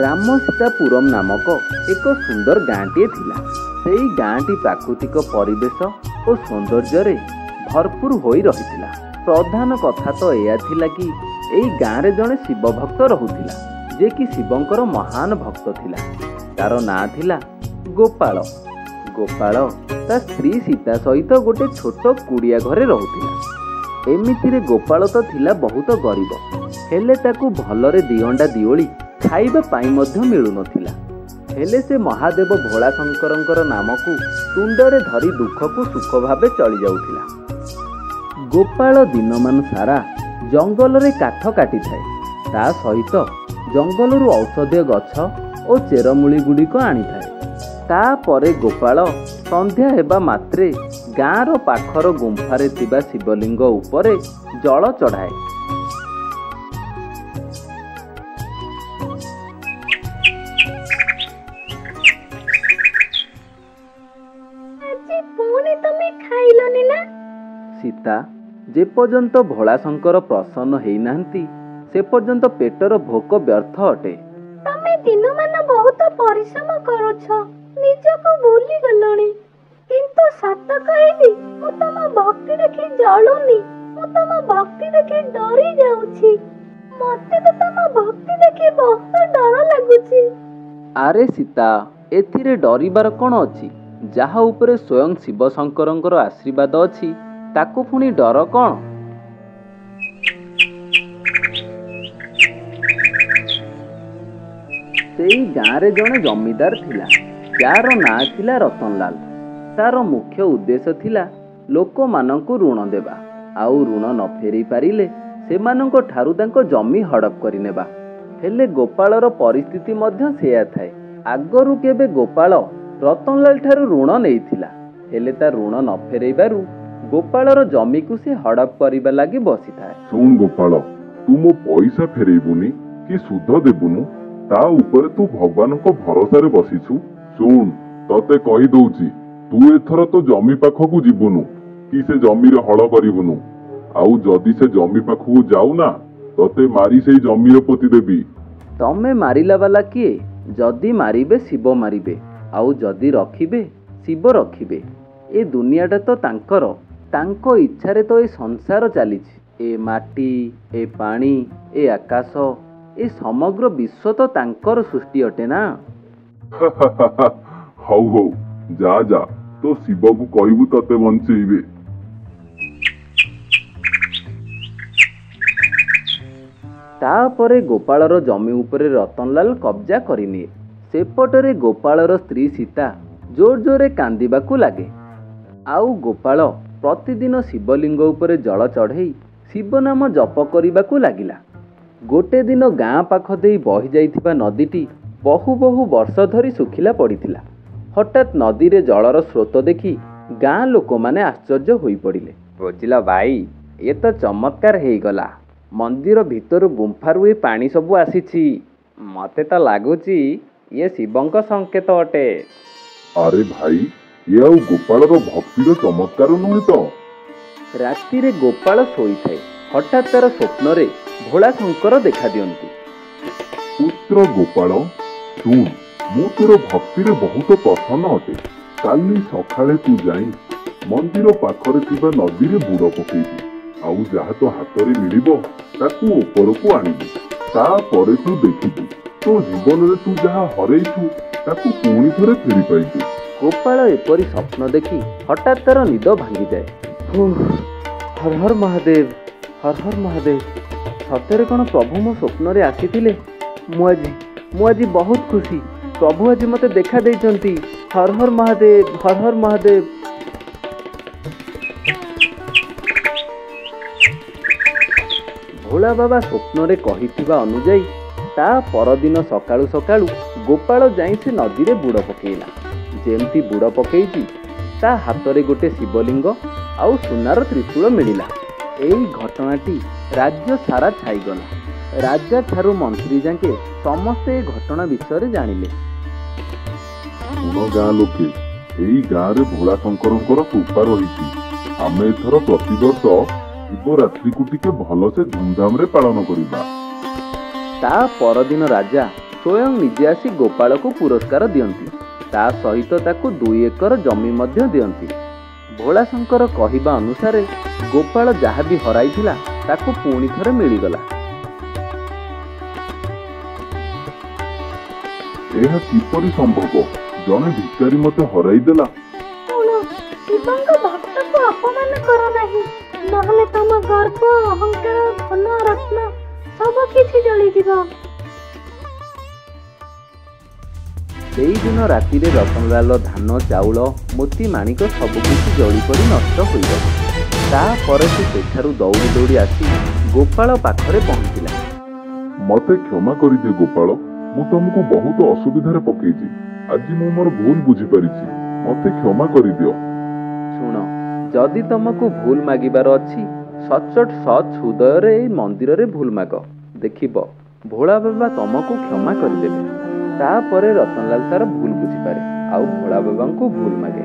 ରାମସୀତାପୁରମ୍ ନାମକ ଏକ ସୁନ୍ଦର ଗାଁଟିଏ ଥିଲା। ସେହି ଗାଁଟି ପ୍ରାକୃତିକ ପରିବେଶ ଓ ସୌନ୍ଦର୍ଯ୍ୟରେ ଭରପୁର ହୋଇ ରହିଥିଲା। ପ୍ରଧାନ କଥା ତ ଏହା ଥିଲା କି ଏହି ଗାଁରେ ଜଣେ ଶିବ ଭକ୍ତ ରହୁଥିଲା, ଯେ କି ଶିବଙ୍କର ମହାନ ଭକ୍ତ ଥିଲା। ତାର ନାଁ ଥିଲା ଗୋପାଳ। ଗୋପାଳ ତା ସ୍ତ୍ରୀ ସୀତା ସହିତ ଗୋଟେ ଛୋଟ କୁଡ଼ିଆ ଘରେ ରହୁଥିଲା। ଏମିତିରେ ଗୋପାଳ ତ ଥିଲା ବହୁତ ଗରିବ, ହେଲେ ତାକୁ ଭଲରେ ଦିଅଣ୍ଡା ଦିଓଳି ଖାଇବା ପାଇଁ ମଧ୍ୟ ମିଳୁନଥିଲା। ହେଲେ ସେ ମହାଦେବ ଭୋଳା ଶଙ୍କରଙ୍କର ନାମକୁ ତୁଣ୍ଡରେ ଧରି ଦୁଃଖକୁ ସୁଖ ଭାବେ ଚଳି ଯାଉଥିଲା। ଗୋପାଳ ଦିନମାନ ସାରା ଜଙ୍ଗଲରେ କାଠ କାଟିଥାଏ। ତା ସହିତ ଜଙ୍ଗଲରୁ ଔଷଧୀୟ ଗଛ ଓ ଚେରମୂଳି ଗୁଡ଼ିକ ଆଣିଥାଏ। ତାପରେ ଗୋପାଳ ସନ୍ଧ୍ୟା ହେବା ମାତ୍ରେ ଗାଁର ପାଖର ଗୁମ୍ଫାରେ ଥିବା ଶିବଲିଙ୍ଗ ଉପରେ ଜଳ ଚଢ଼ାଏ। ସୀତା, ଯେପର୍ଯ୍ୟନ୍ତ ଭୋଳାଶଙ୍କର ପ୍ରସନ୍ନ ହେଇନାହାନ୍ତି ସେ ପର୍ଯ୍ୟନ୍ତ ପେଟର ଭୋକ ବ୍ୟର୍ଥ ଅଟେ। ତମେ ଦିନମାନ ବହୁତ ପରିଶ୍ରମ କରୁଛ, ନିଜକୁ ଭୁଲି ଗଲଣି। କିନ୍ତୁ ସତ କହିବି, ମୁଁ ତମ ଭକ୍ତି ଦେଖି ଜଳୁନି, ମୁଁ ତମ ଭକ୍ତି ଦେଖି ଡରି ଯାଉଛି। ମତେ ତ ତମ ଭକ୍ତି ଦେଖି ବହୁତ ଡର ଲାଗୁଛି। ଆରେ ସୀତା, ଏଥିରେ ଡରିବାର କ'ଣ ଅଛି? ଯାହା ଉପରେ ସ୍ୱୟଂ ଶିବ ଶଙ୍କରଙ୍କର ଆଶୀର୍ବାଦ ଅଛି ତାକୁ ପୁଣି ଡର କ'ଣ? ସେଇ ଗାଁରେ ଜଣେ ଜମିଦାର ଥିଲା, ଯାହାର ନାଁ ଥିଲା ରତନଲାଲ। ତାର ମୁଖ୍ୟ ଉଦ୍ଦେଶ୍ୟ ଥିଲା ଲୋକମାନଙ୍କୁ ଋଣ ଦେବା, ଆଉ ଋଣ ନ ଫେରେଇ ପାରିଲେ ସେମାନଙ୍କ ଠାରୁ ତାଙ୍କ ଜମି ହଡପ କରିନେବା। ହେଲେ ଗୋପାଳର ପରିସ୍ଥିତି ମଧ୍ୟ ସେୟା ଥାଏ। ଆଗରୁ କେବେ ଗୋପାଳ ରତନଲାଲ ଠାରୁ ଋଣ ନେଇଥିଲା, ହେଲେ ତା ଋଣ ନ ଫେରେଇବାରୁ ଗୋପାଳର ଜମିକୁ ସେ ହଡପ କରିବା ଲାଗି ବସିଥାଏ। ଶୁଣ ଗୋପାଳ, ତୁ ମୋ ପଇସା ଫେରେଇବୁନି କି ସୁଧ ଦେବୁନୁ, ତା ଉପରେ ତୁ ଭଗବାନଙ୍କ ଭରସାରେ ବସିଛୁ। ଶୁଣ, ତତେ କହିଦଉଛି, ତୁ ଏଥର ତ ଜମି ପାଖକୁ ଯିବୁନୁ କି ସେ ଜମିରେ ହଳ କରିବୁନୁ। ଆଉ ଯଦି ସେ ଜମି ପାଖକୁ ଯାଉନା, ତତେ ମାରି ସେଇ ଜମିରେ ପୋତି ଦେବି। ତମେ ମାରିଲା ବାଲା କିଏ? ଯଦି ମାରିବେ ଶିବ ମାରିବେ, ଆଉ ଯଦି ରଖିବେ ଶିବ ରଖିବେ। ଏ ଦୁନିଆଟା ତ ତାଙ୍କର, ତାଙ୍କ ଇଚ୍ଛାରେ ତ ଏ ସଂସାର ଚାଲିଛି। ଏ ମାଟି, ଏ ପାଣି, ଏ ଆକାଶ, ଏ ସମଗ୍ର ବିଶ୍ୱ ତ ତାଙ୍କର ସୃଷ୍ଟି ଅଟେ ନା। ହଉ ହଉ, ଯା ଯା, ତୋ ଶିବକୁ କହିବୁ ତତେ ବଞ୍ଚେଇବେ। ତାପରେ ଗୋପାଳର ଜମି ଉପରେ ରତନଲାଲ କବ୍ଜା କରିନିଏ। ସେପଟରେ ଗୋପାଳର ସ୍ତ୍ରୀ ସୀତା ଜୋର ଜୋରରେ କାନ୍ଦିବାକୁ ଲାଗେ। ଆଉ ଗୋପାଳ ପ୍ରତିଦିନ ଶିବଲିଙ୍ଗ ଉପରେ ଜଳ ଚଢ଼େଇ ଶିବ ନାମ ଜପ କରିବାକୁ ଲାଗିଲା। ଗୋଟେ ଦିନ ଗାଁ ପାଖ ଦେଇ ବହି ଯାଇଥିବା ନଦୀଟି ବହୁ ବହୁ ବର୍ଷ ଧରି ଶୁଖିଲା ପଡ଼ିଥିଲା। ହଠାତ୍ ନଦୀରେ ଜଳର ସ୍ରୋତ ଦେଖି ଗାଁ ଲୋକମାନେ ଆଶ୍ଚର୍ଯ୍ୟ ହୋଇପଡ଼ିଲେ। ବୁଝିଲ ଭାଇ, ଏ ତ ଚମତ୍କାର ହେଇଗଲା। ମନ୍ଦିର ଭିତରୁ ଗୁମ୍ଫାରୁ ଏ ପାଣି ସବୁ ଆସିଛି। ମତେ ତ ଲାଗୁଛି ଇଏ ଶିବଙ୍କ ସଂକେତ ଅଟେ। ଆରେ ଭାଇ, ଏ ଆଉ ଗୋପାଳର ଭକ୍ତିର ଚମତ୍କାର ନୁହେଁ ତ? ରାତିରେ ଗୋପାଳ ଶୋଇଥାଏ। ହଠାତ୍ ତାର ସ୍ୱପ୍ନରେ ଭୋଳା ଶଙ୍କର ଦେଖା ଦିଅନ୍ତି। ପୁତ୍ର ଗୋପାଳ, ଶୁଣ, ମୁଁ ତୋର ଭକ୍ତିରେ ବହୁତ ପ୍ରସନ୍ନ ଅଟେ। କାଲି ସକାଳେ ତୁ ଯାଇ ମନ୍ଦିର ପାଖରେ ଥିବା ନଦୀରେ ବୁଡ଼ ପକେଇବୁ, ଆଉ ଯାହା ତୋ ହାତରେ ମିଳିବ ତାକୁ ଉପରକୁ ଆଣିବୁ। ତାପରେ ତୁ ଦେଖିବୁ ତୋ ଜୀବନରେ ତୁ ଯାହା ହରେଇଛୁ ତାକୁ ପୁଣି ଥରେ ଫେରି ପାଇବୁ। ଗୋପାଳ ଏପରି ସ୍ୱପ୍ନ ଦେଖି ହଠାତ୍ ତାର ନିଦ ଭାଙ୍ଗିଯାଏ। ହର ହର ମହାଦେବ, ହର ହର ମହାଦେବ। ସତରେ କ'ଣ ପ୍ରଭୁ ମୋ ସ୍ୱପ୍ନରେ ଆସିଥିଲେ? ମୁଁ ଆଜି ବହୁତ ଖୁସି। ପ୍ରଭୁ ଆଜି ମୋତେ ଦେଖା ଦେଇଛନ୍ତି। ହର ହର ମହାଦେବ, ହର ହର ମହାଦେବ। ଭୋଳା ବାବା ସ୍ୱପ୍ନରେ କହିଥିବା ଅନୁଯାୟୀ ତା ପରଦିନ ସକାଳୁ ସକାଳୁ ଗୋପାଳ ଯାଇ ସେ ନଦୀରେ ବୁଡ଼ ପକେଇଲା। ଯେମିତି ବୁଡ଼ ପକେଇଛି, ତା ହାତରେ ଗୋଟେ ଶିବଲିଙ୍ଗ ଆଉ ସୁନାର ତ୍ରିଶୂଳ ମିଳିଲା। ଏଇ ଘଟଣାଟି ରାଜ୍ୟ ସାରା ଛାଇଗଲା। ରାଜା ଠାରୁ ମନ୍ତ୍ରୀ ଯାକେ ସମସ୍ତେ ଏ ଘଟଣା ବିଷୟରେ ଜାଣିଲେ। ଶୁଣ ଗାଁ ଲୋକେ, ଏଇ ଗାଁରେ ଭୋଳା ଶଙ୍କରଙ୍କର କୃପା ରହିଛି। ଆମେ ଏଥର ପ୍ରତିବର୍ଷ ଶିବରାତ୍ରିକୁ ଟିକେ ଭଲସେ ଧୁମଧାମରେ ପାଳନ କରିବା। ତା ପରଦିନ ରାଜା ସ୍ୱୟଂ ନିଜେ ଆସି ଗୋପାଳକୁ ପୁରସ୍କାର ଦିଅନ୍ତି। ତା ସହିତ ତାକୁ 2 ଏକର ଜମି ମଧ୍ୟ ଦିଅନ୍ତି। ଭୋଳାଶଙ୍କର କହିବା ଅନୁସାରେ ଗୋପାଳ ଯାହା ବି ହରାଇଥିଲା ତାକୁ ପୁଣି ଥରେ ମିଳିଗଲା। ଏହା କିପରି ସମ୍ଭବ? ଜଣେ ଭିକାରୀ ମତେ ହରାଇଦେଲା। ଶୁଣ, ଶିବଙ୍କ ଭକ୍ତକୁ ଅପମାନ କର ନାହିଁ, ନହେଲେ ତମ ଗର୍ବ, ଅହଙ୍କାର, ଧନ, ରତ୍ନ ସବୁ କିଛି ଜଳିଯିବ। ସେଇଦିନ ରାତିରେ ରତନଲାଲ ଧାନ, ଚାଉଳ, ମୋତି ମାଣିକ ସବୁକିଛି ଜଳିପଡ଼ି ନଷ୍ଟ ହୋଇଗଲା। ତାପରେ ସେ ସେଠାରୁ ଦୌଡ଼ି ଦୌଡ଼ି ଆସି ଗୋପାଳ ପାଖରେ ପହଞ୍ଚିଲା। ମତେ କ୍ଷମା କରିଦିଅ ଗୋପାଳ, ମୁଁ ତମକୁ ବହୁତ ଅସୁବିଧାରେ ପକେଇଛି। ଆଜି ମୁଁ ମୋର ଭୁଲ ବୁଝିପାରିଛି, ମତେ କ୍ଷମା କରିଦିଅ। ଶୁଣ, ଯଦି ତମକୁ ଭୁଲ ମାଗିବାର ଅଛି, ସଚ୍ଚୋଟ ସତ୍ ହୃଦୟରେ ଏଇ ମନ୍ଦିରରେ ଭୁଲ ମାଗ। ଦେଖିବ ଭୋଳା ବାବା ତମକୁ କ୍ଷମା କରିଦେବେ। ତାପରେ ରତନଲାଲ ତାର ଭୁଲ ବୁଝିପାରେ ଆଉ ଭୋଳା ବାବାଙ୍କୁ ଭୁଲ ମାଗେ।